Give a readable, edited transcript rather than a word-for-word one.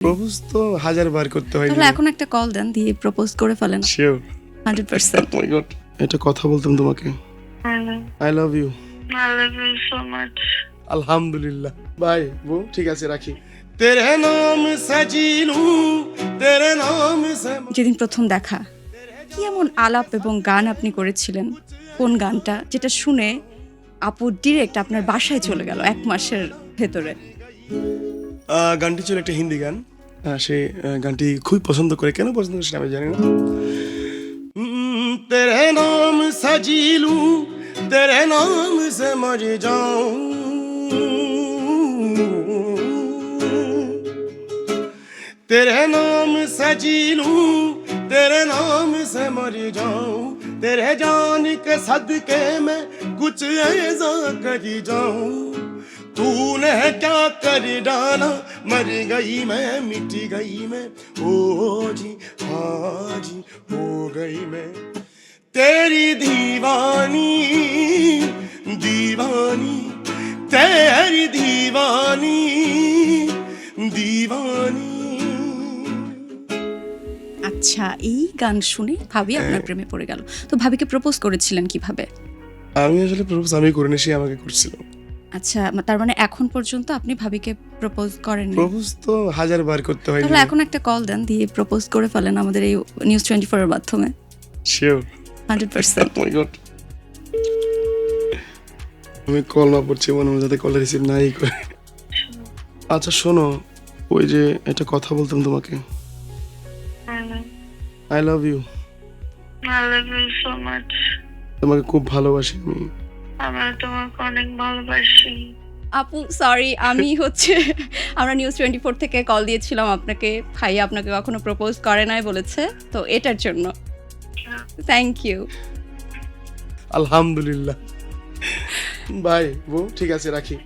Propose তো 1000 বার করতে হয়। তাহলে এখন একটা কল দেন, দিয়ে প্রপোজ করে ফেলেন। শিওর 100%। মাই গড, এটা কথা বলতাম তোমাকে। I love you. I love you so much. আলহামদুলিল্লাহ। বাই বউ, ঠিক আছে রাখি। তেরে নাম সাজি লুঁ, তেরে নাম সে। যেদিন প্রথম দেখা, কি এমন আলাপ এবং গান আপনি করেছিলেন? কোন গানটা যেটা শুনে আপু ডিরেক্ট আপনার বাসায় চলে গেল 1 মাসের ভেতরে? গানটি ছিল একটা হিন্দি গান। সে গানটি খুবই পছন্দ করে, কেন পছন্দ করে সেটা আমি জানি না। তেরে নাম সাজি লুঁ, তেরে নাম সে মর যাऊं, तेरे नाम सजी लूं, तेरे नाम से मर जाऊं, तेरे जान के सदके में कुछ ऐसा कर जाऊं, तूने क्या कर डाला, मर गई मैं, मिट गई मैं, ओ जी हाँ जी हो गई मैं, तेरी दीवानी दीवानी, तेरी दीवानी दीवानी। আচ্ছা, এই গান শুনে ভাবি আপনার প্রেমে পড়ে গেল। তো ভাবিকে প্রপোজ করেছিলেন কিভাবে? আমি আসলে প্রপোজ আমি করিনি, সে আমাকে করছিল। আচ্ছা, তার মানে এখন পর্যন্ত আপনি ভাবিকে প্রপোজ করেননি? প্রপোজ তো 1000 বার করতে হয়। তাহলে এখন একটা কল দেন, দিয়ে প্রপোজ করে ফেলেন আমাদের এই নিউজ 24 এর মাধ্যমে। শিওর 100%। মাই গড, আমি কল না পড়ছি মনে মনে, যাতে কল রিসিভ নাই করে। আচ্ছা শোনো, ওই যে একটা কথা বলতাম তোমাকে। I love you. I love you so much. তোমাকে খুব ভালোবাসি আমি। আমরা তোমাকে অনেক ভালোবাসি। আপু সরি, আমি আমরা নিউজ 24 থেকে কল দিয়েছিলাম আপনাকে। ভাইয়া আপনাকে কখনো প্রপোজ করে নাই বলেছে, তো এটার জন্য থ্যাংক ইউ। আলহামদুলিল্লাহ। বাই বউ, ঠিক আছে রাখি।